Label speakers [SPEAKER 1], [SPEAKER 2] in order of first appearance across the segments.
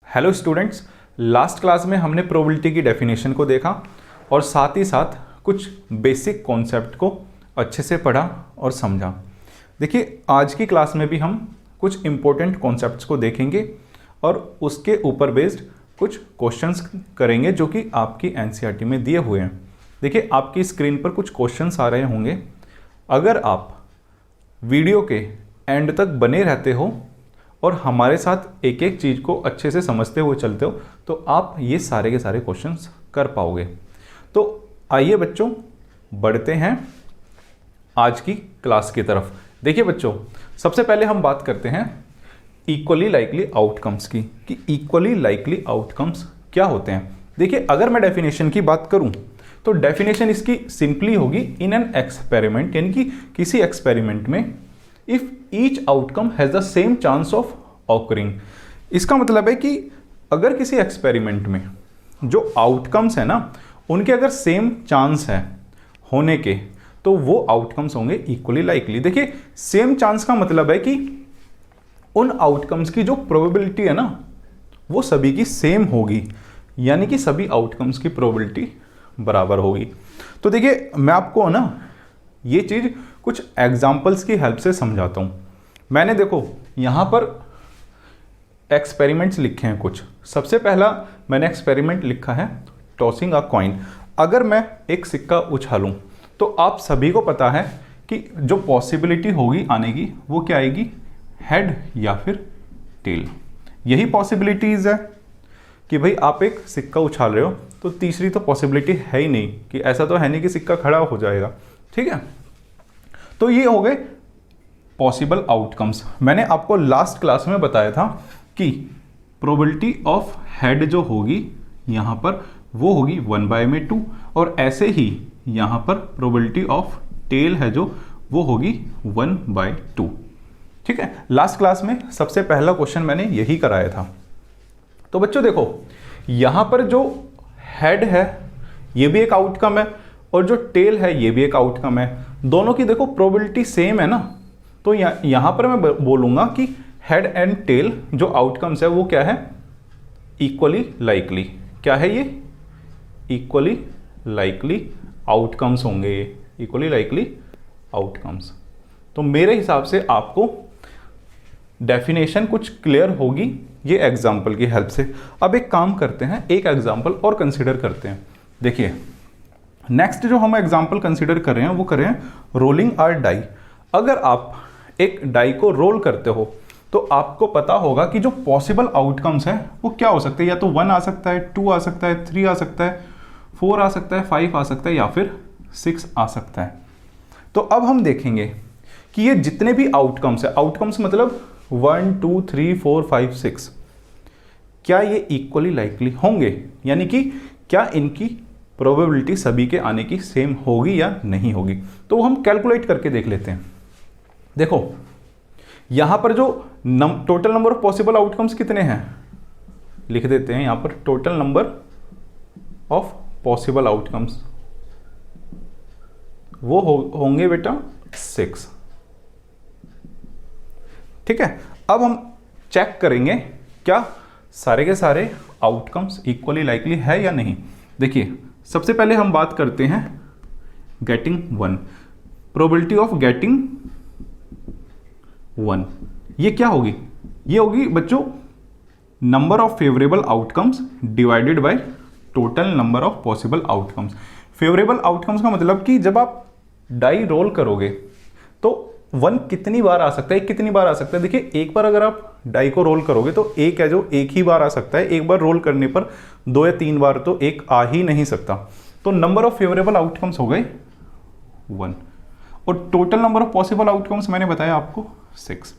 [SPEAKER 1] Hello students, last class में हमने probability की डेफिनेशन को देखा और साथ ही साथ कुछ बेसिक कॉन्सेप्ट को अच्छे से पढ़ा और समझा। देखिए, आज की क्लास में भी हम कुछ इम्पोर्टेंट कॉन्सेप्ट्स को देखेंगे और उसके ऊपर बेस्ड कुछ क्वेश्चंस करेंगे जो कि आपकी एनसीईआरटी में दिए हुए हैं। देखिए, आपकी स्क्रीन पर कुछ क्वेश्चंस आ रहे होंगे। अगर आप वीडियो के एंड तक बने रहते हो और हमारे साथ एक एक चीज़ को अच्छे से समझते हुए चलते हो तो आप ये सारे के सारे क्वेश्चंस कर पाओगे। तो आइए बच्चों, बढ़ते हैं आज की क्लास की तरफ। देखिए बच्चों, सबसे पहले हम बात करते हैं इक्वली लाइकली आउटकम्स की, कि इक्वली लाइकली आउटकम्स क्या होते हैं। देखिए, अगर मैं डेफिनेशन की बात करूं तो डेफिनेशन इसकी सिंपली होगी इन एन एक्सपेरिमेंट, यानी कि किसी एक्सपेरिमेंट में if each outcome has the same chance of occurring. इसका मतलब है कि अगर किसी एक्सपेरिमेंट में जो आउटकम्स है ना, उनके अगर सेम चांस है होने के, तो वो आउटकम्स होंगे इक्वली लाइकली। देखिए, सेम चांस का मतलब है कि उन आउटकम्स की जो प्रोबेबिलिटी है ना, वो सभी की सेम होगी, यानी कि सभी आउटकम्स की प्रोबेबिलिटी बराबर होगी। तो देखिए, मैं आपको ना ये चीज़ कुछ एग्जाम्पल्स की हेल्प से समझाता हूँ। मैंने देखो यहाँ पर एक्सपेरिमेंट्स लिखे हैं कुछ। सबसे पहला मैंने एक्सपेरिमेंट लिखा है टॉसिंग अ कॉइन। अगर मैं एक सिक्का उछालूँ तो आप सभी को पता है कि जो पॉसिबिलिटी होगी आने की वो क्या आएगी, हेड या फिर टेल। यही पॉसिबिलिटीज़ है कि भाई आप एक सिक्का उछाल रहे हो तो तीसरी तो पॉसिबिलिटी है ही नहीं, कि ऐसा तो है नहीं कि सिक्का खड़ा हो जाएगा। ठीक है, तो ये हो गए पॉसिबल आउटकम्स। मैंने आपको लास्ट क्लास में बताया था कि प्रोबेबिलिटी ऑफ हेड जो होगी यहाँ पर वो होगी 1/2, और ऐसे ही यहाँ पर प्रोबेबिलिटी ऑफ टेल है जो वो होगी 1/2। ठीक है, लास्ट क्लास में सबसे पहला क्वेश्चन मैंने यही कराया था। तो बच्चों देखो, यहाँ पर जो हेड है ये भी एक आउटकम है और जो टेल है ये भी एक आउटकम है। दोनों की देखो प्रोबेबिलिटी सेम है ना, तो यहाँ पर मैं बोलूँगा कि हेड एंड टेल जो आउटकम्स है वो क्या है, इक्वली लाइकली। क्या है ये, इक्वली लाइकली आउटकम्स होंगे, ये इक्वली लाइकली आउटकम्स। तो मेरे हिसाब से आपको डेफिनेशन कुछ क्लियर होगी ये एग्जाम्पल की हेल्प से। अब एक काम करते हैं, एक एग्जाम्पल और कंसिडर करते हैं। देखिए, नेक्स्ट जो हम एग्जाम्पल कंसिडर कर रहे हैं वो कर रहे हैं रोलिंग आर डाई। अगर आप एक डाई को रोल करते हो तो आपको पता होगा कि जो पॉसिबल आउटकम्स हैं वो क्या हो सकते हैं। या तो 1 आ सकता है, 2 आ सकता है, 3 आ सकता है, 4 आ सकता है, 5 आ सकता है या फिर 6 आ सकता है। तो अब हम देखेंगे कि ये जितने भी आउटकम्स है, आउटकम्स मतलब 1 2 3 4 5 6, क्या ये इक्वली लाइकली होंगे, यानी कि क्या इनकी प्रोबेबिलिटी सभी के आने की सेम होगी या नहीं होगी। तो हम कैलकुलेट करके देख लेते हैं। देखो, यहां पर जो total number of possible outcomes कितने हैं, लिख देते हैं यहां पर total number of possible outcomes वो होंगे बेटा 6। ठीक है, अब हम चेक करेंगे क्या सारे के सारे आउटकम्स इक्वली लाइकली है या नहीं। देखिए, सबसे पहले हम बात करते हैं गेटिंग 1, प्रोबेबिलिटी ऑफ गेटिंग 1। ये क्या होगी, ये होगी बच्चों number of favourable outcomes divided by total number of possible outcomes. Favourable outcomes का मतलब कि जब आप डाई रोल करोगे तो 1 कितनी बार आ सकता है, कितनी बार आ सकता है। देखिए, एक बार अगर आप डाई को रोल करोगे तो एक है जो एक ही बार आ सकता है। एक बार रोल करने पर 2 या 3 बार तो एक आ ही नहीं सकता। तो नंबर ऑफ फेवरेबल आउटकम्स हो गए 1 और total number of possible outcomes मैंने बताया आपको 6।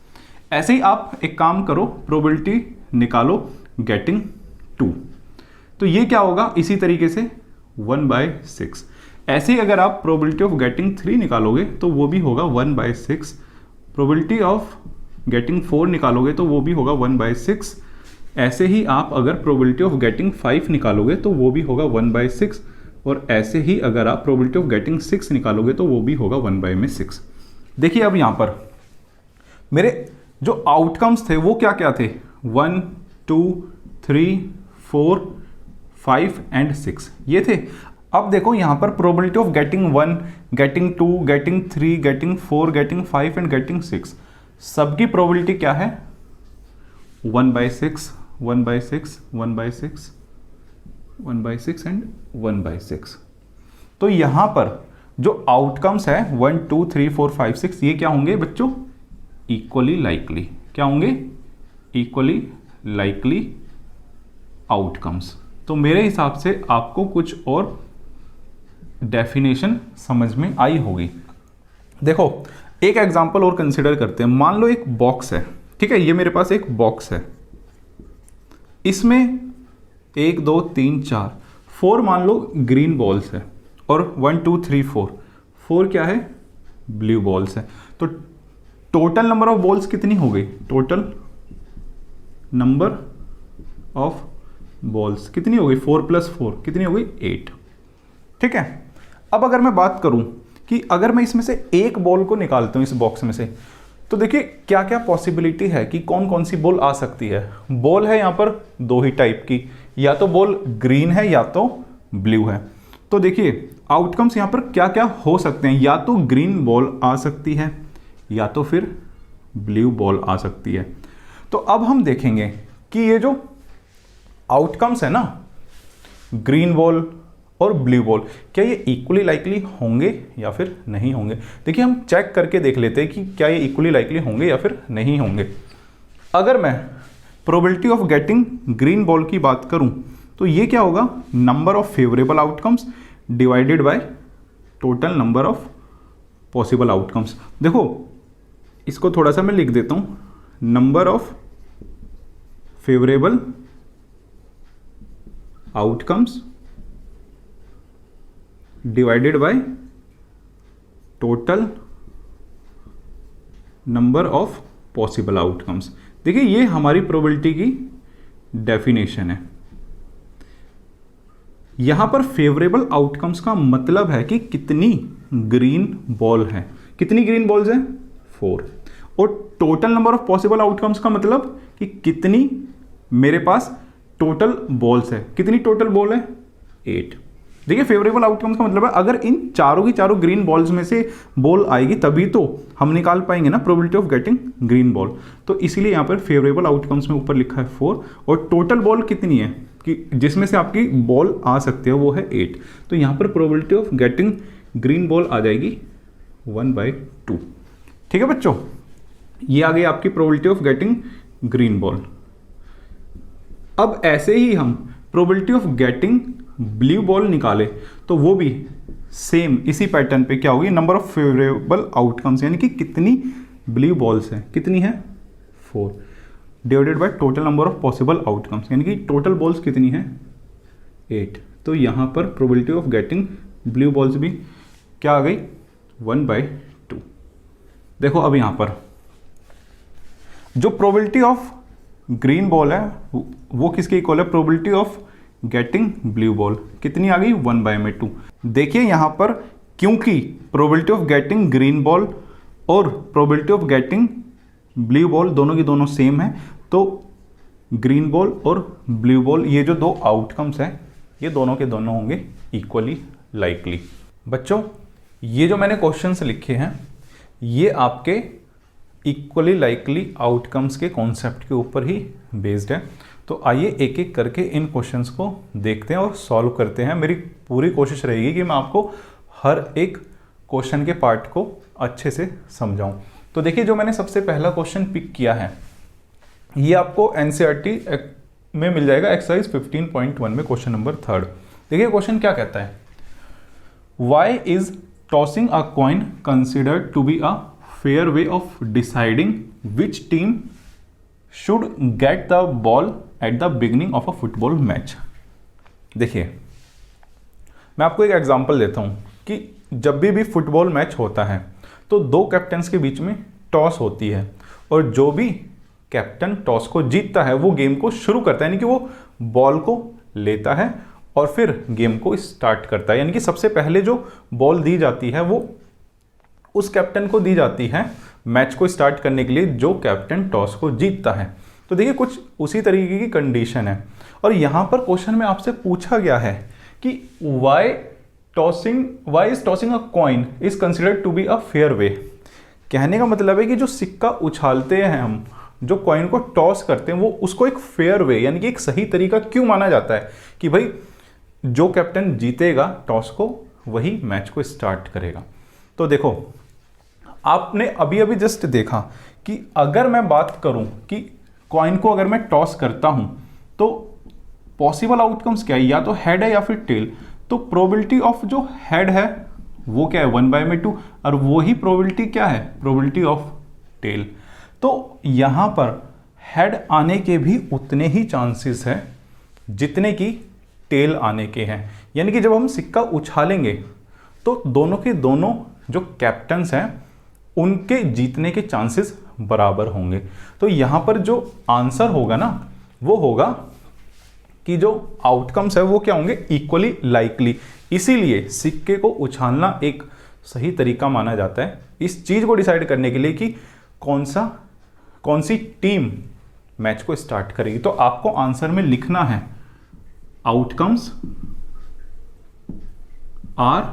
[SPEAKER 1] ऐसे ही आप एक काम करो, प्रोबेबिलिटी निकालो गेटिंग 2, तो ये क्या होगा, इसी तरीके से 1/6। ऐसे ही अगर आप प्रोबेबिलिटी ऑफ गेटिंग 3 निकालोगे तो वो भी होगा 1/6। प्रोबेबिलिटी ऑफ गेटिंग 4 निकालोगे तो वो भी होगा 1/6। ऐसे ही आप अगर प्रोबेबिलिटी ऑफ गेटिंग 5 निकालोगे तो वो भी होगा 1/6, और ऐसे ही अगर आप प्रोबेबिलिटी ऑफ गेटिंग 6 निकालोगे तो वो भी होगा 1/6। देखिए, अब यहाँ पर मेरे जो आउटकम्स थे वो क्या क्या थे, 1 2 3 4 5 एंड 6 ये थे। अब देखो यहाँ पर probability of getting 1, getting 2, getting 3, getting 4, getting 5 and getting 6, सबकी प्रोबेबिलिटी क्या है, 1/6 1/6 1/6 1/6 एंड 1/6। तो यहाँ पर जो आउटकम्स है 1 2 3 4 5 6 ये क्या होंगे बच्चों, इक्वली लाइकली। क्या होंगे, इक्वली लाइकली आउटकम्स। तो मेरे हिसाब से आपको कुछ और डेफिनेशन समझ में आई होगी। देखो एक एग्जांपल और कंसिडर करते हैं। मान लो एक बॉक्स है, ठीक है, ये मेरे पास एक बॉक्स है, इसमें 1 2 3 4 4 मान लो ग्रीन बॉल्स है और 1 2 3 4 क्या है, ब्लू बॉल्स है। तो टोटल नंबर ऑफ बॉल्स कितनी हो गई, टोटल नंबर ऑफ बॉल्स कितनी हो गई, 4 + 4 कितनी हो गई, 8। ठीक है, अब अगर मैं बात करूं कि अगर मैं इसमें से एक बॉल को निकालता हूं इस बॉक्स में से, तो देखिए क्या क्या पॉसिबिलिटी है कि कौन कौन सी बॉल आ सकती है। बॉल है यहाँ पर दो ही टाइप की, या तो बॉल ग्रीन है या तो ब्लू है। तो देखिए आउटकम्स यहाँ पर क्या क्या हो सकते हैं, या तो ग्रीन बॉल आ सकती है या तो फिर ब्लू बॉल आ सकती है। तो अब हम देखेंगे कि ये जो आउटकम्स है ना, ग्रीन बॉल और ब्लू बॉल, क्या ये इक्वली लाइकली होंगे या फिर नहीं होंगे। देखिए हम चेक करके देख लेते हैं कि क्या ये इक्वली लाइकली होंगे या फिर नहीं होंगे। अगर मैं probability of getting green ball की बात करूं तो ये क्या होगा, number of favourable outcomes divided by total number of possible outcomes. देखो इसको थोड़ा सा मैं लिख देता हूं, number of favourable outcomes divided by total number of possible outcomes. देखिए ये हमारी प्रोबेबिलिटी की डेफिनेशन है। यहां पर फेवरेबल आउटकम्स का मतलब है कि कितनी ग्रीन बॉल है, कितनी ग्रीन बॉल्स हैं, 4। और total number of possible outcomes का मतलब कि कितनी मेरे पास टोटल बॉल्स है, कितनी टोटल बॉल है, 8। देखिए फेवरेबल आउटकम्स का मतलब है अगर इन चारों की चारों ग्रीन बॉल्स में से बॉल आएगी तभी तो हम निकाल पाएंगे ना probability of getting green ball. तो इसीलिए यहाँ पर फेवरेबल आउटकम्स में ऊपर लिखा है 4 और टोटल बॉल कितनी है कि जिसमें से आपकी बॉल आ सकती है वो है 8। तो यहाँ पर probability of getting green ball आ जाएगी 1/2। ठीक है बच्चों, ये आ गई आपकी probability of getting green ball. अब ऐसे ही हम probability of getting blue ball निकाले तो वो भी सेम इसी पैटर्न पे क्या होगी, नंबर ऑफ फेवरेबल आउटकम्स यानी कि कितनी ब्लू बॉल्स हैं, कितनी है 4 divided by total number of possible outcomes यानी कि टोटल बॉल्स कितनी है 8। तो यहाँ पर probability of getting blue balls भी क्या आ गई 1/2। देखो अब यहाँ पर जो प्रोबेबिलिटी ऑफ ग्रीन बॉल है वो किसके इक्वल है, probability of getting blue ball कितनी आ गई 1/2। देखिए यहां पर क्योंकि probability of getting green ball और probability of getting blue ball दोनों की दोनों सेम है, तो ग्रीन बॉल और ब्लू बॉल ये जो दो आउटकम्स हैं ये दोनों के दोनों होंगे इक्वली लाइकली। बच्चों ये जो मैंने क्वेश्चंस लिखे हैं ये आपके इक्वली लाइकली आउटकम्स के कॉन्सेप्ट के ऊपर ही बेस्ड है। तो आइए एक एक करके इन क्वेश्चंस को देखते हैं और सॉल्व करते हैं। मेरी पूरी कोशिश रहेगी कि मैं आपको हर एक क्वेश्चन के पार्ट को अच्छे से समझाऊं। तो देखिए जो मैंने सबसे पहला क्वेश्चन पिक किया है ये आपको एनसीईआरटी में मिल जाएगा एक्सरसाइज 15.1 में क्वेश्चन नंबर 3। देखिए क्वेश्चन क्या कहता है, why is tossing a coin considered to be a fair way of deciding which team should get the ball at the beginning of a football match. देखिए मैं आपको एक एग्जांपल देता हूं कि जब भी फुटबॉल मैच होता है तो दो कैप्टन्स के बीच में टॉस होती है और जो भी कैप्टन टॉस को जीतता है वो गेम को शुरू करता है, यानी कि वो बॉल को लेता है और फिर गेम को स्टार्ट करता है। यानी कि सबसे पहले जो बॉल दी जाती है वो उस कैप्टन को दी जाती है मैच को स्टार्ट करने के लिए जो कैप्टन टॉस को जीतता है। तो देखिए कुछ उसी तरीके की कंडीशन है। और यहाँ पर क्वेश्चन में आपसे पूछा गया है कि why is tossing a coin is considered to be a fair way. कहने का मतलब है कि जो सिक्का उछालते हैं हम, जो कॉइन को टॉस करते हैं, वो उसको एक फेयर वे यानी कि एक सही तरीका क्यों माना जाता है कि भाई जो कैप्टन जीतेगा टॉस को वही मैच को स्टार्ट करेगा। तो देखो आपने अभी अभी जस्ट देखा कि अगर मैं बात करूं कि कॉइन को अगर मैं टॉस करता हूं तो पॉसिबल आउटकम्स क्या है, या तो हेड है या फिर टेल। तो प्रोबेबिलिटी ऑफ जो हेड है वो क्या है 1/2 और वो ही प्रोबेबिलिटी क्या है प्रोबेबिलिटी ऑफ टेल। तो यहां पर हेड आने के भी उतने ही चांसेस हैं जितने की टेल आने के हैं। यानी कि जब हम सिक्का उछालेंगे तो दोनों के दोनों जो कैप्टन्स हैं उनके जीतने के चांसेस बराबर होंगे। तो यहां पर जो आंसर होगा ना वो होगा कि जो आउटकम्स है वो क्या होंगे इक्वली लाइकली। इसीलिए सिक्के को उछालना एक सही तरीका माना जाता है इस चीज को डिसाइड करने के लिए कि कौन सी टीम मैच को स्टार्ट करेगी। तो आपको आंसर में लिखना है outcomes are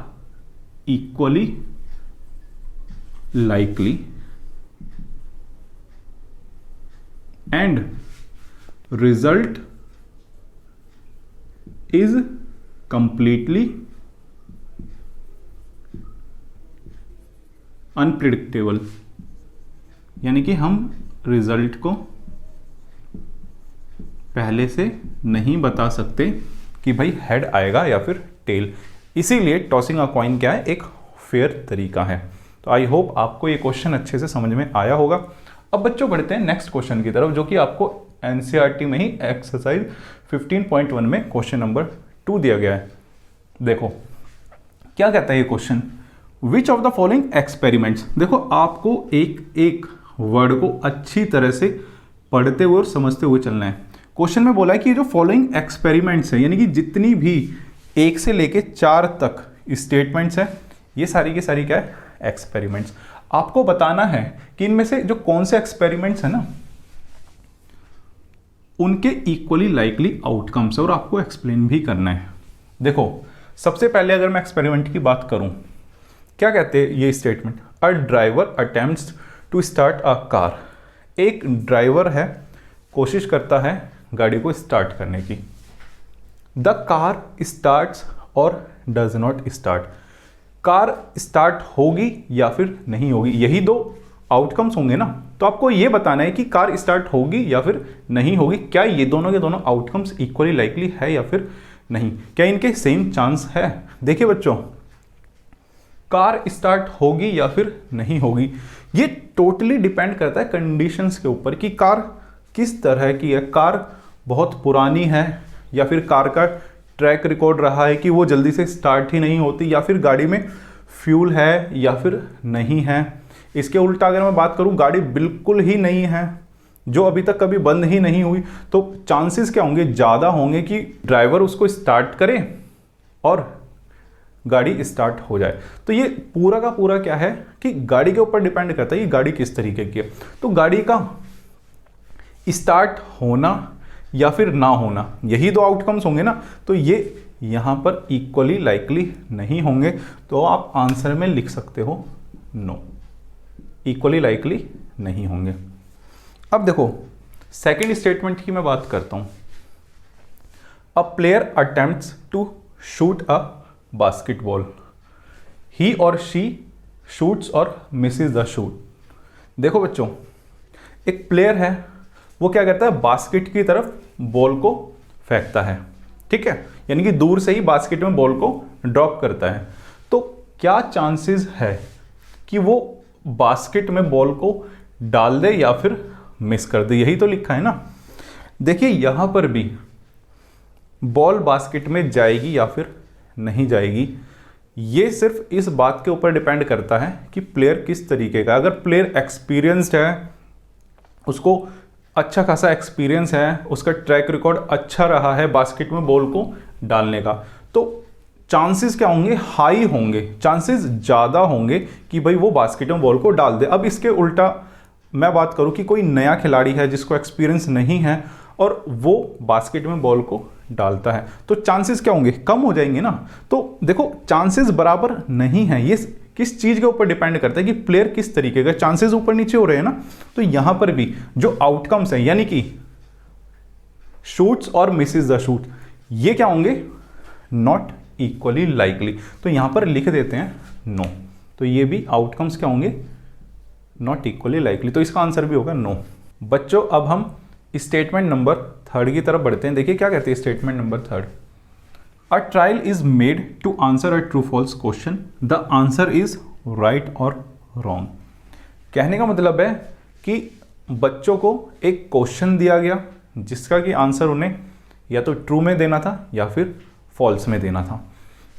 [SPEAKER 1] equally likely and result is completely unpredictable. यानी कि हम रिजल्ट को पहले से नहीं बता सकते कि भाई हेड आएगा या फिर टेल। इसीलिए टॉसिंग अ कॉइन क्या है एक फेयर तरीका है। तो आई होप आपको ये क्वेश्चन अच्छे से समझ में आया होगा। अब बच्चों बढ़ते हैं नेक्स्ट क्वेश्चन की तरफ जो कि आपको एनसीईआरटी में ही एक्सरसाइज 15.1 में क्वेश्चन नंबर 2 दिया गया है। देखो क्या कहता है ये question, which of the following experiments. देखो आपको एक एक वर्ड को अच्छी तरह से पढ़ते हुए और समझते हुए चलना है। क्वेश्चन में बोला है कि जो फॉलोइंग एक्सपेरिमेंट्स है यानी कि जितनी भी 1 से लेके 4 तक स्टेटमेंट्स है ये सारी की सारी क्या है एक्सपेरिमेंट्स। आपको बताना है कि इनमें से जो कौन से एक्सपेरिमेंट्स है ना उनके इक्वली लाइकली आउटकम्स है और आपको एक्सप्लेन भी करना है। देखो सबसे पहले अगर मैं एक्सपेरिमेंट की बात करूं क्या कहते हैं ये statement, a driver attempts to start a car. एक ड्राइवर है कोशिश करता है गाड़ी को स्टार्ट करने की। द कार स्टार्ट्स और does not start. Car start होगी या फिर नहीं होगी, यही दो आउटकम्स होंगे ना। तो आपको ये बताना है कि कार स्टार्ट होगी या फिर नहीं होगी, क्या ये दोनों के दोनों आउटकम्स इक्वली लाइकली है या फिर नहीं, क्या इनके सेम चांस है। देखिए बच्चों कार स्टार्ट होगी या फिर नहीं होगी ये टोटली डिपेंड करता है कंडीशंस के ऊपर कि कार किस तरह की है। कार बहुत पुरानी है या फिर कार का ट्रैक रिकॉर्ड रहा है कि वो जल्दी से स्टार्ट ही नहीं होती, या फिर गाड़ी में फ्यूल है या फिर नहीं है। इसके उल्टा अगर मैं बात करूं गाड़ी बिल्कुल ही नहीं है जो अभी तक कभी बंद ही नहीं हुई, तो चांसेस क्या होंगे ज़्यादा होंगे कि ड्राइवर उसको स्टार्ट करे और गाड़ी स्टार्ट हो जाए। तो ये पूरा का पूरा क्या है कि गाड़ी के ऊपर डिपेंड करता है कि गाड़ी किस तरीके की है। तो गाड़ी का स्टार्ट होना या फिर ना होना यही दो आउटकम्स होंगे ना, तो ये यहाँ पर इक्वली लाइकली नहीं होंगे। तो आप आंसर में लिख सकते हो नो, इक्वली लाइकली नहीं होंगे। अब देखो सेकंड स्टेटमेंट की मैं बात करता हूं। A player attempts to shoot a basketball, he और शी शूट्स और मिसेस द शूट। देखो बच्चों एक प्लेयर है वो क्या करता है बास्केट की तरफ बॉल को फेंकता है, ठीक है, यानी कि दूर से ही बास्केट में बॉल को ड्रॉप करता है। तो क्या चांसेस है कि वो बास्केट में बॉल को डाल दे या फिर मिस कर दे, यही तो लिखा है ना। देखिए यहां पर भी बॉल बास्केट में जाएगी या फिर नहीं जाएगी ये सिर्फ इस बात के ऊपर डिपेंड करता है कि प्लेयर किस तरीके का। अगर प्लेयर एक्सपीरियंस्ड है, उसको अच्छा खासा एक्सपीरियंस है, उसका ट्रैक रिकॉर्ड अच्छा रहा है बास्केट में बॉल को डालने का, तो चांसेस क्या होंगे, हाई होंगे, चांसेस ज़्यादा होंगे कि भाई वो बास्केट में बॉल को डाल दे। अब इसके उल्टा मैं बात करूं कि कोई नया खिलाड़ी है जिसको एक्सपीरियंस नहीं है और वो बास्केट में बॉल को डालता है, तो चांसेस क्या होंगे, कम हो जाएंगे ना। तो देखो चांसेस बराबर नहीं है, ये किस चीज़ के ऊपर डिपेंड करता है कि प्लेयर किस तरीके का, चांसेस ऊपर नीचे हो रहे हैं ना। तो यहां पर भी जो आउटकम्स है यानी कि शूट्स और मिसेस द शूट, ये क्या होंगे, नॉट इक्वली लाइकली। तो यहां पर लिख देते हैं नो। तो ये भी आउटकम्स क्या होंगे, नॉट इक्वली लाइकली। तो इसका आंसर भी होगा नो। बच्चों अब हम स्टेटमेंट नंबर 3 की तरफ बढ़ते हैं। देखिए क्या कहते हैं statement number 3। A trial is made to answer a true false question, the answer is right और रॉन्ग। कहने का मतलब है कि बच्चों को एक क्वेश्चन दिया गया जिसका कि आंसर उन्हें या तो ट्रू में देना था या फिर फॉल्स में देना था।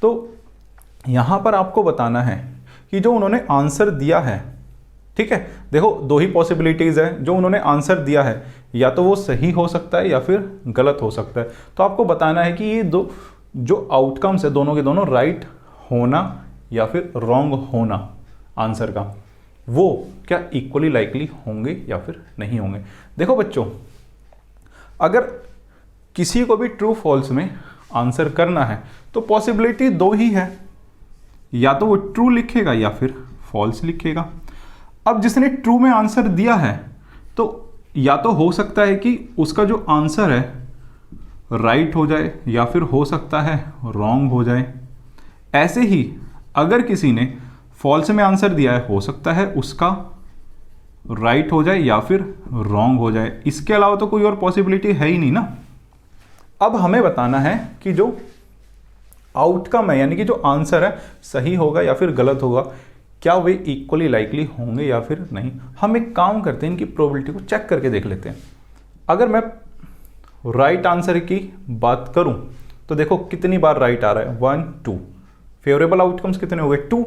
[SPEAKER 1] तो यहाँ पर आपको बताना है कि जो उन्होंने आंसर दिया है, ठीक है, देखो 2 ही पॉसिबिलिटीज़ है, जो उन्होंने आंसर दिया है या तो वो सही हो सकता है या फिर गलत हो सकता है। तो आपको बताना है कि ये दो जो आउटकम्स है दोनों के दोनों राइट होना या फिर रॉन्ग होना आंसर का, वो क्या इक्वली लाइकली होंगे या फिर नहीं होंगे। देखो बच्चों, अगर किसी को भी ट्रू फॉल्स में आंसर करना है तो पॉसिबिलिटी 2 ही है, या तो वो ट्रू लिखेगा या फिर फॉल्स लिखेगा। अब जिसने ट्रू में आंसर दिया है तो या तो हो सकता है कि उसका जो आंसर है राइट हो जाए या फिर हो सकता है रॉन्ग हो जाए। ऐसे ही अगर किसी ने फॉल्स में आंसर दिया है, हो सकता है उसका राइट हो जाए या फिर रॉन्ग हो जाए। इसके अलावा तो कोई और पॉसिबिलिटी है ही नहीं ना। अब हमें बताना है कि जो आउटकम है यानी कि जो आंसर है सही होगा या फिर गलत होगा, क्या वे इक्वली लाइकली होंगे या फिर नहीं। हम एक काम करते हैं, इनकी प्रोबेबिलिटी को चेक करके देख लेते हैं। अगर मैं राइट आंसर की बात करूं तो देखो कितनी बार राइट आ रहा है, 1 2। फेवरेबल आउटकम्स कितने हो गए, 2।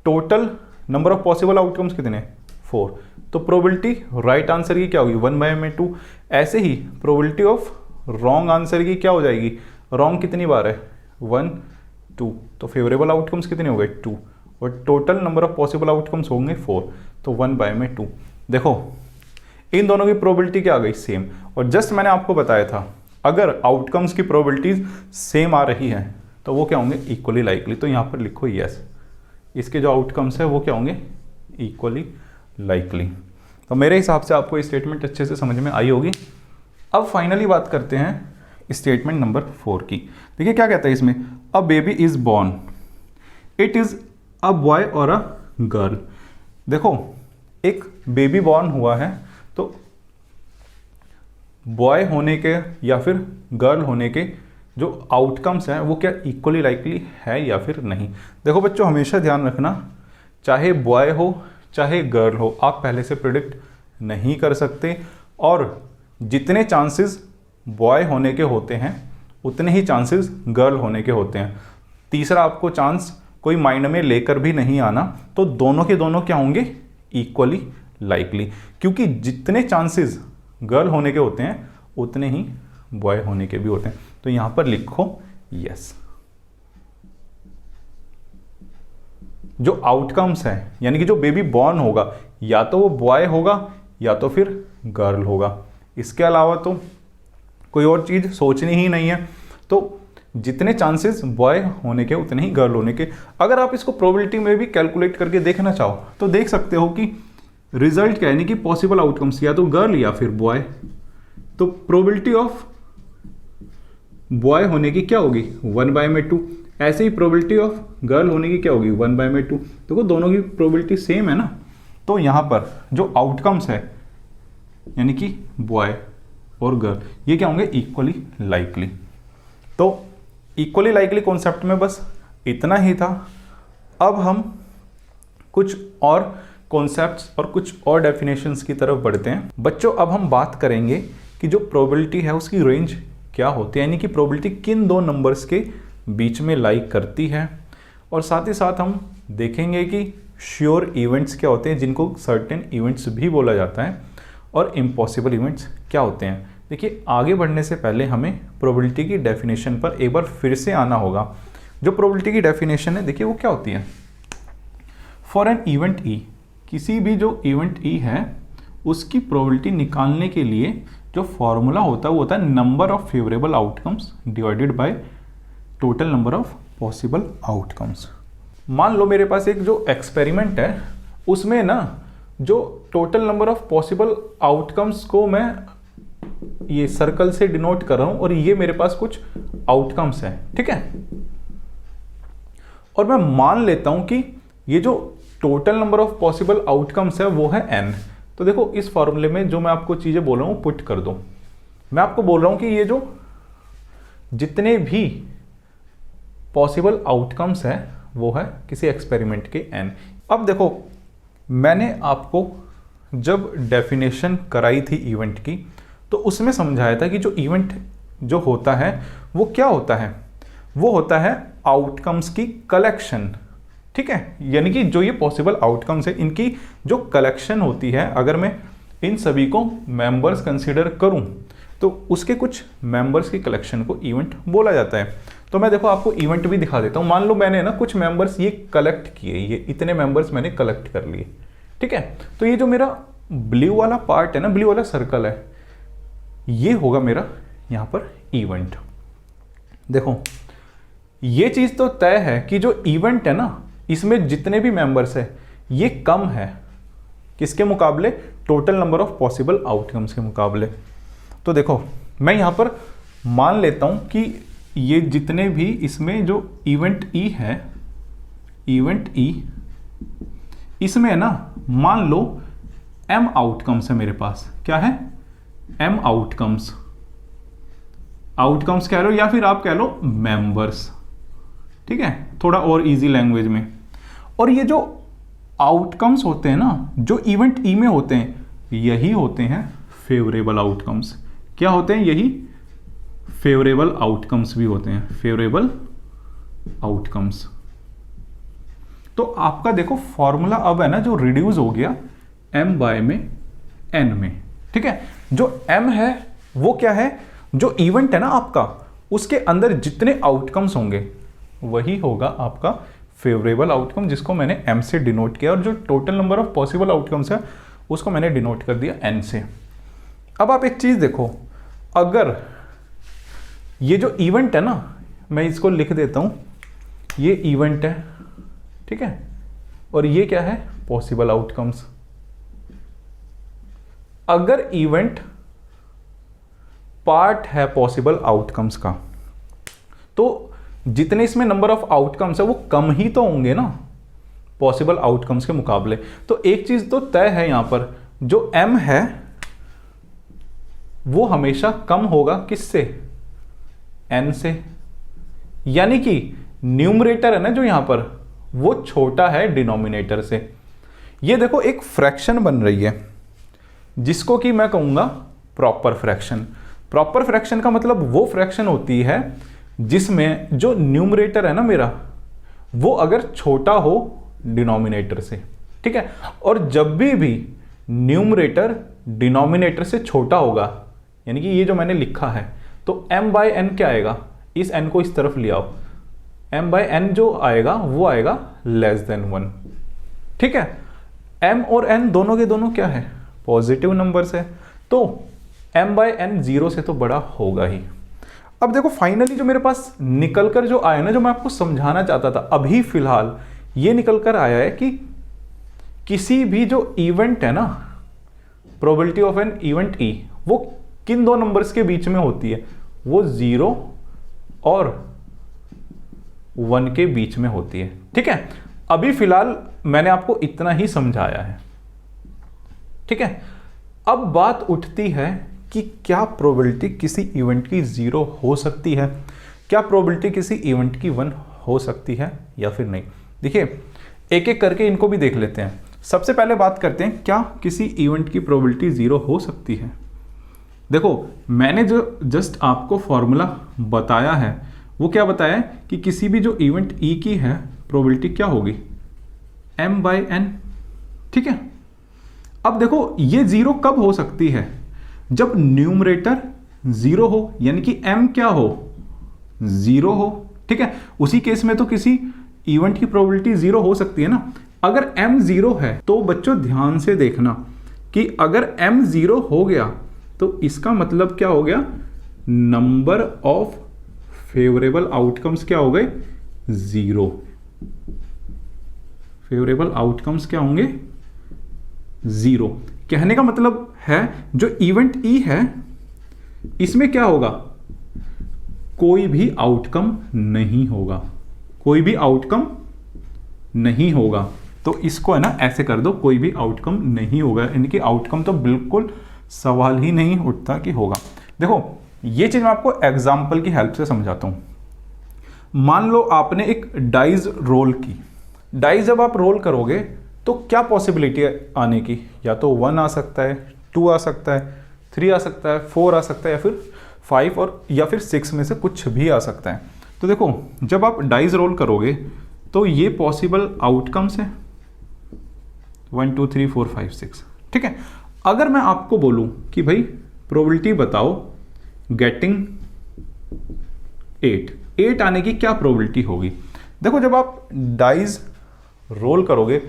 [SPEAKER 1] Total number of possible outcomes कितने, 4। तो प्रोबेबिलिटी राइट आंसर की क्या होगी, 1/2। ऐसे ही प्रोबेबिलिटी ऑफ रॉन्ग आंसर की क्या हो जाएगी, रॉन्ग कितनी बार है, 1 2। तो फेवरेबल आउटकम्स कितने हो गए, 2, और total number of possible outcomes होंगे 4। तो 1/2। देखो इन दोनों की प्रोबेबिलिटी क्या आ गई, सेम। और जस्ट मैंने आपको बताया था अगर आउटकम्स की प्रोबेबिलिटीज सेम आ रही है तो वो क्या होंगे, इक्वली लाइकली। तो यहाँ पर लिखो यस, इसके जो आउटकम्स है वो क्या होंगे, इक्वली लाइकली। तो मेरे हिसाब से आपको ये स्टेटमेंट अच्छे से समझ में आई होगी। अब फाइनली बात करते हैं स्टेटमेंट नंबर 4 की। देखिए क्या कहता है इसमें, a baby is born, it is a boy और अ गर्ल। देखो एक बेबी बॉर्न हुआ है तो बॉय होने के या फिर गर्ल होने के जो आउटकम्स हैं वो क्या इक्वली लाइकली है या फिर नहीं। देखो बच्चों हमेशा ध्यान रखना, चाहे बॉय हो चाहे गर्ल हो, आप पहले से प्रिडिक्ट नहीं कर सकते, और जितने चांसेस बॉय होने के होते हैं उतने ही चांसेस गर्ल होने के होते हैं। तीसरा आपको चांस कोई माइंड में लेकर भी नहीं आना। तो दोनों के दोनों क्या होंगे, इक्वली लाइकली, क्योंकि जितने चांसेस गर्ल होने के होते हैं उतने ही बॉय होने के भी होते हैं। तो यहां पर लिखो यस। जो आउटकम्स है यानी कि जो बेबी बॉर्न होगा या तो वो बॉय होगा या तो फिर गर्ल होगा, इसके अलावा तो कोई और चीज़ सोचनी ही नहीं है। तो जितने चांसेस बॉय होने के उतने ही गर्ल होने के। अगर आप इसको प्रोबेबिलिटी में भी कैलकुलेट करके देखना चाहो तो देख सकते हो कि रिजल्ट क्या है, यानी कि पॉसिबल आउटकम्स या तो गर्ल या फिर बॉय। तो प्रोबेबिलिटी ऑफ बॉय होने की क्या होगी, 1/2। ऐसे ही प्रोबेबिलिटी ऑफ गर्ल होने की क्या होगी, 1/2। देखो दोनों की प्रोबेबिलिटी सेम है ना। तो यहाँ पर जो आउटकम्स है यानी कि बॉय और गर्ल, ये क्या होंगे, इक्वली लाइकली। तो इक्वली लाइकली कॉन्सेप्ट में बस इतना ही था। अब हम कुछ और कॉन्सेप्ट्स और कुछ और डेफिनेशंस की तरफ बढ़ते हैं। बच्चों अब हम बात करेंगे कि जो प्रोबेबिलिटी है उसकी रेंज क्या होती है, यानी कि प्रोबेबिलिटी किन दो नंबर्स के बीच में लाई करती है, और साथ ही साथ हम देखेंगे कि श्योर इवेंट्स क्या होते हैं जिनको सर्टेन इवेंट्स भी बोला जाता है, और इम्पॉसिबल इवेंट्स क्या होते हैं। देखिए आगे बढ़ने से पहले हमें प्रोबेबिलिटी की डेफिनेशन पर एक बार फिर से आना होगा। जो प्रोबेबिलिटी की डेफिनेशन है देखिए वो क्या होती है, फॉर एन इवेंट ई, किसी भी जो इवेंट ई है उसकी प्रोबेबिलिटी निकालने के लिए जो फॉर्मूला होता है वो होता है number of favourable outcomes divided by total number of possible outcomes. मान लो मेरे पास एक जो एक्सपेरिमेंट है उसमें ना जो total number of possible outcomes को मैं ये सर्कल से डिनोट कर रहा हूं और ये मेरे पास कुछ आउटकम्स हैं, ठीक है। और मैं मान लेता हूं कि ये जो total number of possible outcomes है वो है n। तो देखो इस फॉर्मूले में जो मैं आपको चीजें बोल रहा हूं पुट कर दो। मैं आपको बोल रहा हूं कि ये जो जितने भी पॉसिबल आउटकम्स है वो है किसी एक्सपेरिमेंट के n। अब देखो मैंने आपको जब डेफिनेशन कराई थी इवेंट की तो उसमें समझाया था कि जो इवेंट जो होता है वो क्या होता है, वो होता है आउटकम्स की कलेक्शन, ठीक है। यानी कि जो ये पॉसिबल आउटकम्स है इनकी जो कलेक्शन होती है, अगर मैं इन सभी को मेंबर्स कंसीडर करूं तो उसके कुछ मेंबर्स की कलेक्शन को इवेंट बोला जाता है। तो मैं देखो आपको इवेंट भी दिखा देता हूं। मान लो मैंने ना कुछ मेंबर्स ये कलेक्ट किए, ये इतने मेंबर्स मैंने कलेक्ट कर लिए, ठीक है। तो ये जो मेरा ब्लू वाला पार्ट है ना, ब्लू वाला सर्कल है, ये होगा मेरा यहां पर इवेंट। देखो ये चीज तो तय है कि जो इवेंट है ना इसमें जितने भी मेंबर्स है ये कम है किसके मुकाबले, total number of possible outcomes के मुकाबले। तो देखो मैं यहां पर मान लेता हूं कि ये जितने भी इसमें जो इवेंट ई है, इवेंट ई, इसमें है ना मान लो m आउटकम्स है मेरे पास। क्या है? m आउटकम्स, आउटकम्स कह लो या फिर आप कह लो मेंबर्स, ठीक है, थोड़ा और इजी लैंग्वेज में। और ये जो आउटकम्स होते हैं ना जो इवेंट ई में होते हैं यही होते हैं फेवरेबल आउटकम्स। क्या होते हैं? यही फेवरेबल आउटकम्स भी होते हैं, फेवरेबल आउटकम्स। तो आपका देखो फॉर्मूला अब है ना जो रिड्यूस हो गया m बाय में n में, ठीक है। जो m है वो क्या है, जो इवेंट है ना आपका उसके अंदर जितने आउटकम्स होंगे वही होगा आपका फेवरेबल आउटकम, जिसको मैंने m से डिनोट किया, और जो total number of possible outcomes है उसको मैंने डिनोट कर दिया n से। अब आप एक चीज देखो, अगर ये जो इवेंट है ना, मैं इसको लिख देता हूं, ये इवेंट है, ठीक है, और ये क्या है, पॉसिबल आउटकम्स। अगर इवेंट पार्ट है पॉसिबल आउटकम्स का तो जितने इसमें नंबर ऑफ आउटकम्स है वो कम ही तो होंगे ना पॉसिबल आउटकम्स के मुकाबले। तो एक चीज तो तय है यहां पर, जो m है वो हमेशा कम होगा किससे, n से। यानी कि न्यूमरेटर है ना जो यहां पर वो छोटा है डिनोमिनेटर से। ये देखो एक फ्रैक्शन बन रही है जिसको कि मैं कहूंगा प्रॉपर फ्रैक्शन। प्रॉपर फ्रैक्शन का मतलब वो फ्रैक्शन होती है जिसमें जो न्यूमरेटर है ना मेरा वो अगर छोटा हो डिनोमिनेटर से, ठीक है। और जब भी न्यूमरेटर डिनोमिनेटर से छोटा होगा, यानी कि ये जो मैंने लिखा है, तो m बाय n क्या आएगा, इस n को इस तरफ ले आओ, m बाय n जो आएगा वो आएगा लेस देन 1, ठीक है। m और n दोनों के दोनों क्या है, पॉजिटिव नंबर्स है, तो m बाय n 0 से तो बड़ा होगा ही। अब देखो फाइनली जो मेरे पास निकल कर जो आया ना, जो मैं आपको समझाना चाहता था अभी फिलहाल, ये निकल कर आया है कि किसी भी जो इवेंट है ना, probability of an event E, वो किन दो नंबर्स के बीच में होती है, वो 0 और 1 के बीच में होती है, ठीक है। अभी फिलहाल मैंने आपको इतना ही समझाया है, ठीक है। अब बात उठती है कि क्या प्रोबेबिलिटी किसी इवेंट की 0 हो सकती है, क्या प्रोबेबिलिटी किसी इवेंट की 1 हो सकती है या फिर नहीं। देखिए एक एक करके इनको भी देख लेते हैं। सबसे पहले बात करते हैं क्या किसी इवेंट की प्रोबेबिलिटी 0 हो सकती है। देखो मैंने जो जस्ट आपको फॉर्मूला बताया है वो क्या बताया है कि किसी भी जो इवेंट ई की है प्रोबेबिलिटी क्या होगी, m बाय n, ठीक है। अब देखो ये 0 कब हो सकती है, जब न्यूमरेटर 0 हो, यानी कि m क्या हो, 0 हो, ठीक है। उसी केस में तो किसी इवेंट की प्रोबेबिलिटी 0 हो सकती है ना। अगर m 0 है तो बच्चों ध्यान से देखना कि अगर m 0 हो गया तो इसका मतलब क्या हो गया, नंबर ऑफ फेवरेबल आउटकम्स क्या हो गए, 0। फेवरेबल आउटकम्स क्या होंगे, 0। कहने का मतलब है जो इवेंट E है इसमें क्या होगा, कोई भी आउटकम नहीं होगा, कोई भी आउटकम नहीं होगा। तो इसको है ना ऐसे कर दो, कोई भी आउटकम नहीं होगा, यानी कि आउटकम तो बिल्कुल सवाल ही नहीं उठता कि होगा। देखो ये चीज मैं आपको एग्जांपल की हेल्प से समझाता हूं। मान लो आपने एक डाइज रोल की, डाइज जब आप रोल करोगे तो क्या पॉसिबिलिटी है आने की, या तो 1 आ सकता है, 2 आ सकता है, 3 आ सकता है, 4 आ सकता है, या फिर 5 और या फिर 6 में से कुछ भी आ सकता है। तो देखो जब आप डाइज रोल करोगे तो ये पॉसिबल आउटकम्स है 1 2 3 4 5 6, ठीक है। अगर मैं आपको बोलूं कि भाई प्रोबेबिलिटी बताओ गेटिंग 8 आने की क्या प्रोबेबिलिटी होगी। देखो जब आप डाइज रोल करोगे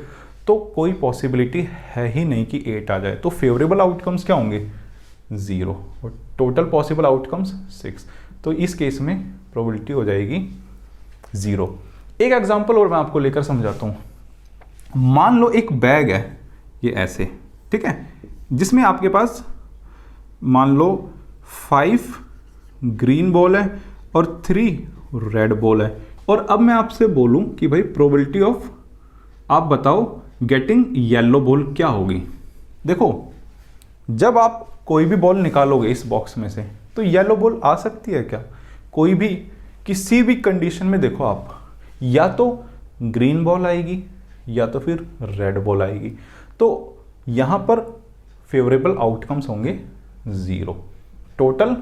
[SPEAKER 1] तो कोई पॉसिबिलिटी है ही नहीं कि 8 आ जाए, तो फेवरेबल आउटकम्स क्या होंगे, 0, और टोटल पॉसिबल आउटकम्स 6। तो इस केस में प्रोबेबिलिटी हो जाएगी 0। एक एग्जांपल और मैं आपको लेकर समझाता हूं। मान लो एक बैग है ये ऐसे, ठीक है, जिसमें आपके पास मान लो 5 ग्रीन बॉल है और 3 रेड बॉल है, और अब मैं आपसे बोलूं कि भाई प्रोबेबिलिटी ऑफ आप बताओ गेटिंग येलो बॉल क्या होगी। देखो जब आप कोई भी बॉल निकालोगे इस बॉक्स में से तो येलो बॉल आ सकती है क्या, कोई भी किसी भी कंडीशन में देखो आप, या तो ग्रीन बॉल आएगी या तो फिर रेड बॉल आएगी। तो यहां पर फेवरेबल आउटकम्स होंगे 0, टोटल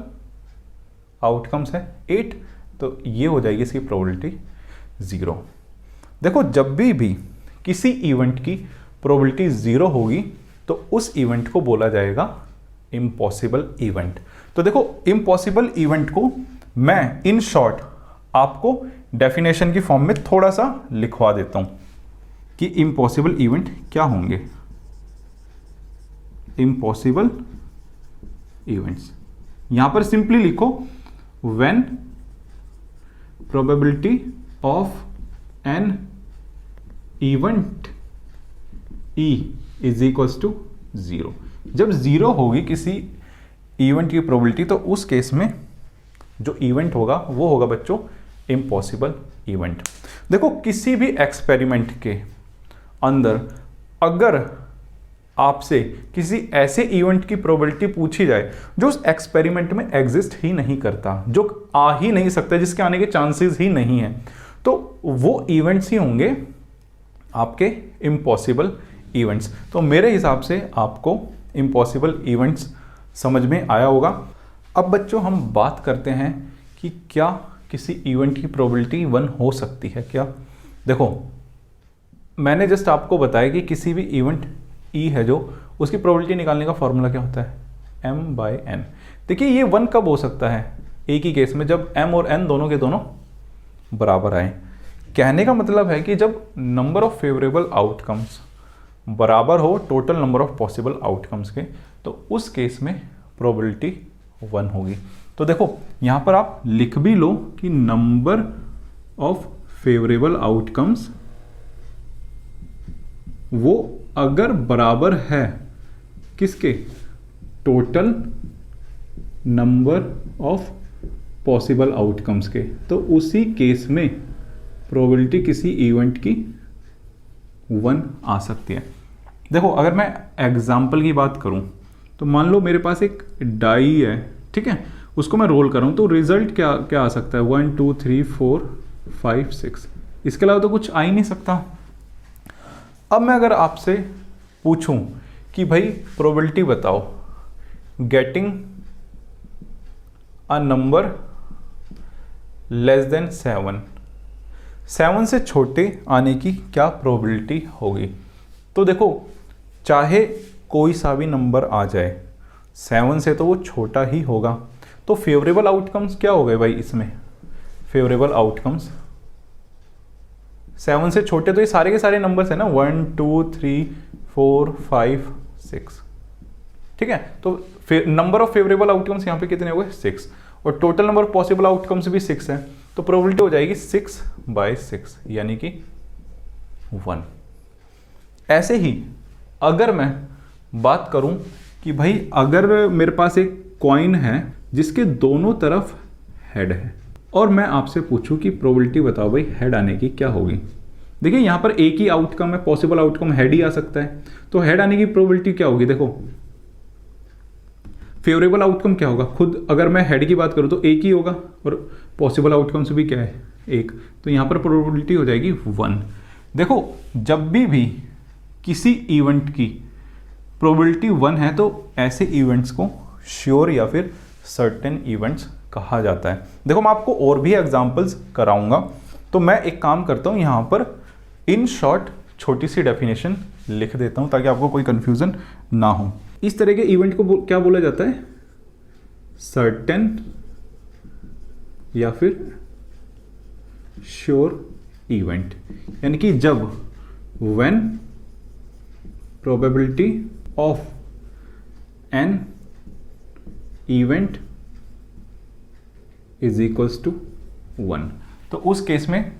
[SPEAKER 1] आउटकम्स है 8, तो ये हो जाएगी इसकी प्रोबेबिलिटी 0। देखो जब भी किसी इवेंट की प्रोबेबिलिटी 0 होगी तो उस इवेंट को बोला जाएगा इम्पॉसिबल इवेंट। तो देखो इम्पॉसिबल इवेंट को मैं इन शॉर्ट आपको डेफिनेशन की फॉर्म में थोड़ा सा लिखवा देता हूं कि इम्पॉसिबल इवेंट क्या होंगे। इम्पॉसिबल इवेंट्स यहां पर सिंपली लिखो when probability of an event E is equals to 0। जब 0 होगी किसी इवेंट की प्रोबेबिलिटी तो उस केस में जो इवेंट होगा वो होगा बच्चों इम्पॉसिबल इवेंट। देखो किसी भी एक्सपेरिमेंट के अंदर अगर आपसे किसी ऐसे इवेंट की प्रोबेबिलिटी पूछी जाए जो उस एक्सपेरिमेंट में एग्जिस्ट ही नहीं करता, जो आ ही नहीं सकता, जिसके आने के चांसेस ही नहीं है, तो वो इवेंट्स ही होंगे आपके इम्पॉसिबल इवेंट्स। तो मेरे हिसाब से आपको इम्पॉसिबल इवेंट्स समझ में आया होगा। अब बच्चों हम बात करते हैं कि क्या किसी इवेंट की प्रोबेबिलिटी 1 हो सकती है क्या। देखो मैंने जस्ट आपको बताया कि किसी भी इवेंट E है जो, उसकी प्रोबेबिलिटी निकालने का फॉर्मूला क्या होता है, m/n। देखिए ये 1 कब हो सकता है, एक ही केस में जब m और n दोनों के दोनों बराबर आए। कहने का मतलब है कि जब नंबर ऑफ फेवरेबल आउटकम्स बराबर हो total number of possible outcomes के, तो उस केस में प्रोबेबिलिटी 1 होगी। तो देखो यहां पर आप लिख भी लो कि नंबर ऑफ फेवरेबल आउटकम्स वो अगर बराबर है किसके, total number of possible outcomes के, तो उसी केस में प्रोबेबिलिटी किसी इवेंट की 1 आ सकती है। देखो अगर मैं एग्जाम्पल की बात करूं तो मान लो मेरे पास एक डाई है, ठीक है, उसको मैं रोल कर रहा हूं तो रिजल्ट क्या क्या आ सकता है, 1 2 3 4 5 6, इसके अलावा तो कुछ आ ही नहीं सकता। अब मैं अगर आपसे पूछूं कि भाई प्रोबेबिलिटी बताओ getting a number less than 7 से छोटे आने की क्या प्रोबेबिलिटी होगी। तो देखो चाहे कोई सा भी नंबर आ जाए 7 से तो वो छोटा ही होगा। तो फेवरेबल आउटकम्स क्या हो गए भाई, इसमें फेवरेबल आउटकम्स। 7 से छोटे तो ये सारे के सारे नंबर्स है ना, 1 2 3 4 5 6, ठीक है। तो नंबर ऑफ फेवरेबल आउटकम्स यहाँ पे कितने हो गए 6, और total number of possible outcomes भी 6 है, तो प्रोबेबिलिटी हो जाएगी 6/6 यानी कि 1। ऐसे ही अगर मैं बात करूं कि भाई अगर मेरे पास एक कॉइन है जिसके दोनों तरफ हेड है, और मैं आपसे पूछूं कि प्रोबेबिलिटी बताओ भाई हेड आने की क्या होगी। देखिए यहां पर एक ही आउटकम है, पॉसिबल आउटकम हेड ही आ सकता है, तो हेड आने की प्रोबेबिलिटी क्या होगी। देखो फेवरेबल आउटकम क्या होगा, खुद अगर मैं हेड की बात करूं तो एक ही होगा, और पॉसिबल आउटकम्स भी क्या है एक, तो यहां पर प्रोबेबिलिटी हो जाएगी 1। देखो जब भी किसी इवेंट की प्रोबेबिलिटी 1 है तो ऐसे इवेंट्स को श्योर या फिर सर्टेन इवेंट्स कहा जाता है। देखो मैं आपको और भी एग्जांपल्स कराऊंगा, तो मैं एक काम करता हूं यहां पर इन शॉर्ट छोटी सी डेफिनेशन लिख देता हूं ताकि आपको कोई कंफ्यूजन ना हो। इस तरह के इवेंट को क्या बोला जाता है, सर्टेन या फिर श्योर इवेंट, यानी कि जब when probability of an event is equals to 1, तो उस केस में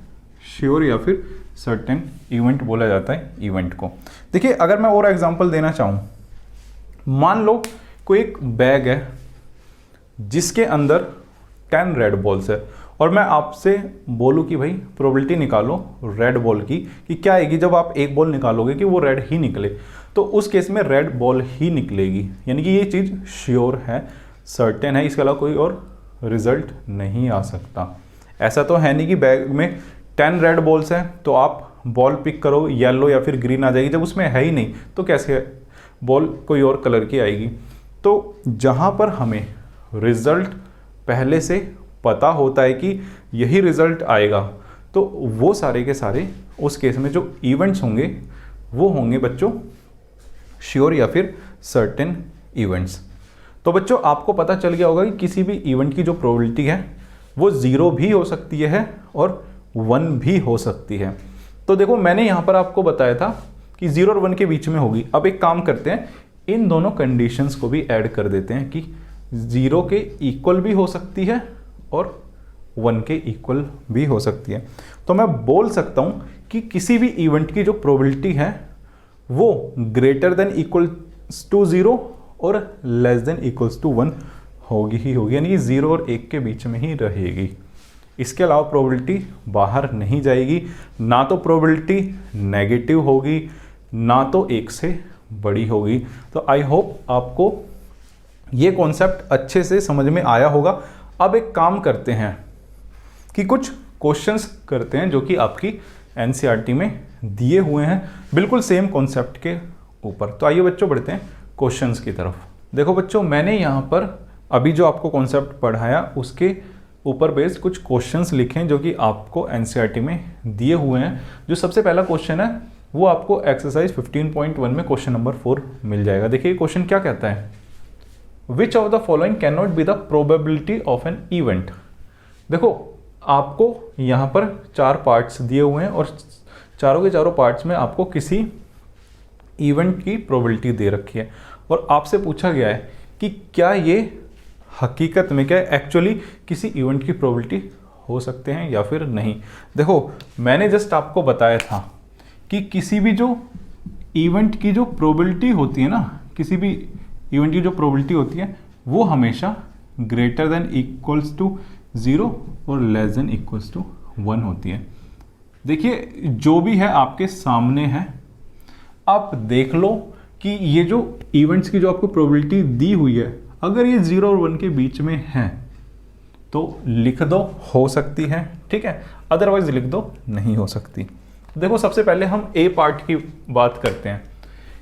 [SPEAKER 1] श्योर या फिर सर्टेन इवेंट बोला जाता है इवेंट को। देखिए अगर मैं और एग्जांपल देना चाहूं, मान लो कोई एक बैग है जिसके अंदर 10 रेड बॉल्स है, और मैं आपसे बोलूं कि भाई प्रोबेबिलिटी निकालो रेड बॉल की कि क्या आएगी जब आप एक बॉल निकालोगे कि वो रेड ही निकले, तो उस केस में रेड बॉल ही निकलेगी, यानी कि ये चीज़ श्योर है, सर्टेन है, इसके अलावा कोई और रिजल्ट नहीं आ सकता। ऐसा तो है नहीं कि बैग में 10 रेड बॉल्स हैं तो आप बॉल पिक करो येलो या फिर ग्रीन आ जाएगी, जब उसमें है ही नहीं तो कैसे बॉल कोई और कलर की आएगी। तो जहाँ पर हमें रिजल्ट पहले से पता होता है कि यही रिजल्ट आएगा, तो वो सारे के सारे उस केस में जो इवेंट्स होंगे वो होंगे बच्चों श्योर या फिर सर्टेन इवेंट्स। तो बच्चों आपको पता चल गया होगा कि किसी भी इवेंट की जो प्रोबेबिलिटी है वो 0 भी हो सकती है और 1 भी हो सकती है। तो देखो मैंने यहाँ पर आपको बताया था कि 0 और 1 के बीच में होगी। अब एक काम करते हैं, इन दोनों कंडीशंस को भी ऐड कर देते हैं कि 0 के इक्वल भी हो सकती है और 1 के इक्वल भी हो सकती है। तो मैं बोल सकता हूँ कि किसी भी इवेंट की जो प्रोबेबिलिटी है वो ग्रेटर देन इक्वल्स टू 0 और लेस देन इक्वल्स टू 1 होगी ही होगी, यानी कि 0 और 1 के बीच में ही रहेगी। इसके अलावा प्रोबेबिलिटी बाहर नहीं जाएगी, ना तो प्रोबेबिलिटी नेगेटिव होगी ना तो 1 से बड़ी होगी। तो आई होप आपको ये कॉन्सेप्ट अच्छे से समझ में आया होगा। अब एक काम करते हैं कि कुछ क्वेश्चंस करते हैं जो कि आपकी एनसीईआरटी में दिए हुए हैं बिल्कुल सेम कॉन्सेप्ट के ऊपर। तो आइए बच्चों बढ़ते हैं क्वेश्चंस की तरफ। देखो बच्चों मैंने यहाँ पर अभी जो आपको कॉन्सेप्ट पढ़ाया उसके ऊपर बेस्ड कुछ क्वेश्चंस लिखे हैं जो कि आपको एनसीईआरटी में दिए हुए हैं। जो सबसे पहला क्वेश्चन है वो आपको एक्सरसाइज 15.1 में क्वेश्चन नंबर 4 मिल जाएगा। देखिए क्वेश्चन क्या कहता है, which of the following can not be the probability of an event. देखो आपको यहाँ पर 4 पार्ट्स दिए हुए हैं और चारों के चारों पार्ट्स में आपको किसी इवेंट की प्रोबेबिलिटी दे रखी है और आपसे पूछा गया है कि क्या ये हकीकत में क्या एक्चुअली किसी इवेंट की प्रोबेबिलिटी हो सकते हैं या फिर नहीं। देखो मैंने जस्ट आपको बताया था कि किसी भी जो इवेंट की जो प्रोबेबिलिटी होती है ना, किसी भी इवेंट की जो प्रोबेबिलिटी होती है वो हमेशा ग्रेटर देन इक्वल्स टू 0 और लेस देन इक्वल्स टू 1 होती है। देखिए जो भी है आपके सामने है, आप देख लो कि ये जो इवेंट्स की जो आपको प्रोबेबिलिटी दी हुई है अगर ये 0 और 1 के बीच में है तो लिख दो हो सकती है, ठीक है, अदरवाइज लिख दो नहीं हो सकती। देखो सबसे पहले हम ए पार्ट की बात करते हैं।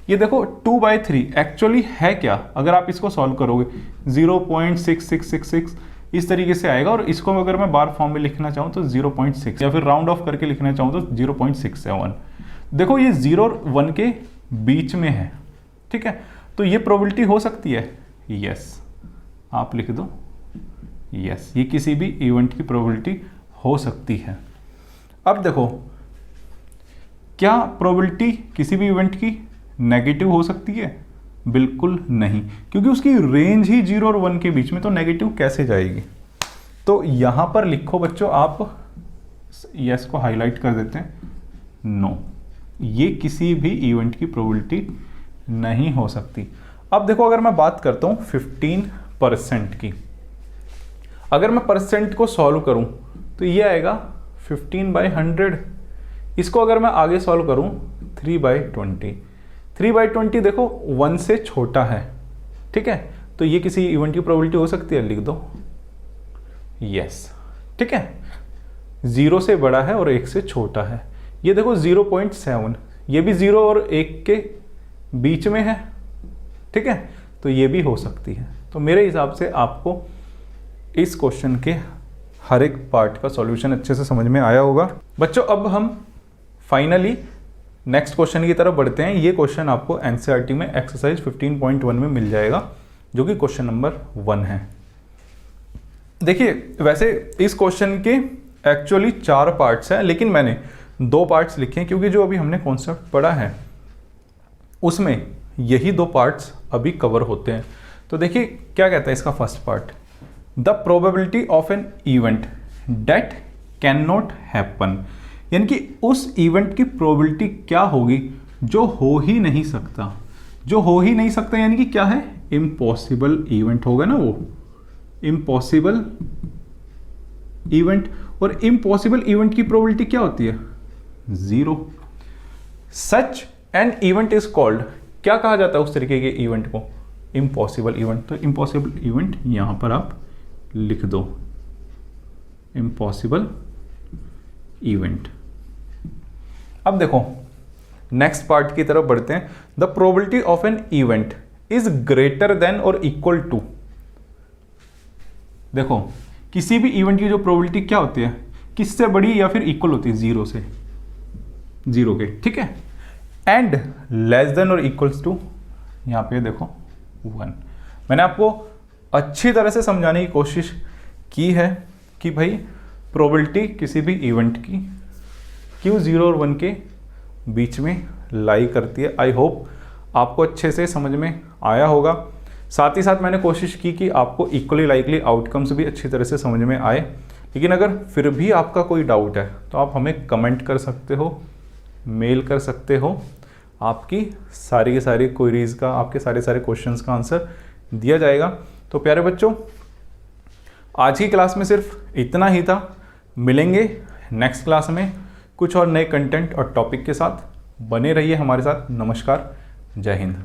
[SPEAKER 1] ये देखो 2/3 एक्चुअली है क्या, अगर आप इसको सॉल्व करोगे 0.6666 इस तरीके से आएगा, और इसको अगर मैं बार फॉर्म में लिखना चाहूँ तो 0.6 या फिर राउंड ऑफ करके लिखना चाहूँ तो 0.67। देखो ये 0 और 1 के बीच में है, ठीक है, तो ये प्रोबेबिलिटी हो सकती है, यस आप लिख दो यस, ये किसी भी इवेंट की प्रोबेबिलिटी हो सकती है। अब देखो, क्या प्रोबेबिलिटी किसी भी इवेंट की नेगेटिव हो सकती है? बिल्कुल नहीं, क्योंकि उसकी रेंज ही 0 और 1 के बीच में, तो नेगेटिव कैसे जाएगी? तो यहां पर लिखो बच्चों, आप यस को हाईलाइट कर देते हैं, नो, ये किसी भी इवेंट की प्रोबेबिलिटी नहीं हो सकती। अब देखो, अगर मैं बात करता हूं 15% की, अगर मैं परसेंट को सॉल्व करूं तो ये आएगा 15/100। इसको अगर मैं आगे सॉल्व करूं 3/20, 3/20 देखो 1 से छोटा है, ठीक है, तो ये किसी इवेंट की प्रोबेबिलिटी हो सकती है, लिख दो यस, ठीक है। 0 से बड़ा है और 1 से छोटा है, ये देखो 0.7, ये भी 0 और 1 के बीच में है, ठीक है, तो ये भी हो सकती है। तो मेरे हिसाब से आपको इस क्वेश्चन के हर एक पार्ट का सॉल्यूशन अच्छे से समझ में आया होगा। बच्चों, अब हम फाइनली नेक्स्ट क्वेश्चन की तरफ बढ़ते हैं। ये क्वेश्चन आपको एनसीईआरटी में एक्सरसाइज 15.1 में मिल जाएगा, जो कि क्वेश्चन नंबर 1 है। देखिए, वैसे इस क्वेश्चन के एक्चुअली 4 पार्ट्स हैं, लेकिन मैंने 2 पार्ट्स लिखे हैं, क्योंकि जो अभी हमने कॉन्सेप्ट पढ़ा है उसमें यही 2 पार्ट्स अभी कवर होते हैं। तो देखिए क्या कहता है इसका first part, the probability of an event date can not happen, यानी कि उस इवेंट की प्रोबेबिलिटी क्या होगी जो हो ही नहीं सकता। जो हो ही नहीं सकता यानी कि क्या है, इम्पॉसिबल इवेंट होगा ना, वो इम्पॉसिबल इवेंट। और इम्पॉसिबल इवेंट की प्रोबेबिलिटी क्या होती है, 0। Such an event is called, क्या कहा जाता है उस तरीके के इवेंट को, इम्पॉसिबल इवेंट। तो इम्पॉसिबल इवेंट यहां पर आप लिख दो, इम्पॉसिबल इवेंट। अब देखो नेक्स्ट पार्ट की तरफ बढ़ते हैं। The probability of an event is greater than और इक्वल टू, देखो किसी भी इवेंट की जो प्रोबेबिलिटी क्या होती है, किससे बड़ी या फिर इक्वल होती है, 0 से, 0 के, ठीक है, एंड लेस देन और इक्वल्स टू, यहां पे देखो 1। मैंने आपको अच्छी तरह से समझाने की कोशिश की है कि भाई प्रोबेबिलिटी किसी भी इवेंट की क्यों 0 और 1 के बीच में लाई करती है। आई होप आपको अच्छे से समझ में आया होगा। साथ ही साथ मैंने कोशिश की कि आपको इक्वली लाइकली आउटकम्स भी अच्छी तरह से समझ में आए। लेकिन अगर फिर भी आपका कोई डाउट है तो आप हमें कमेंट कर सकते हो, मेल कर सकते हो, आपकी सारी की सारी क्वेरीज का, आपके सारे क्वेश्चंस का आंसर दिया जाएगा। तो प्यारे बच्चों, आज की क्लास में सिर्फ इतना ही था। मिलेंगे नेक्स्ट क्लास में कुछ और नए कंटेंट और टॉपिक के साथ। बने रहिए हमारे साथ। नमस्कार, जय हिंद।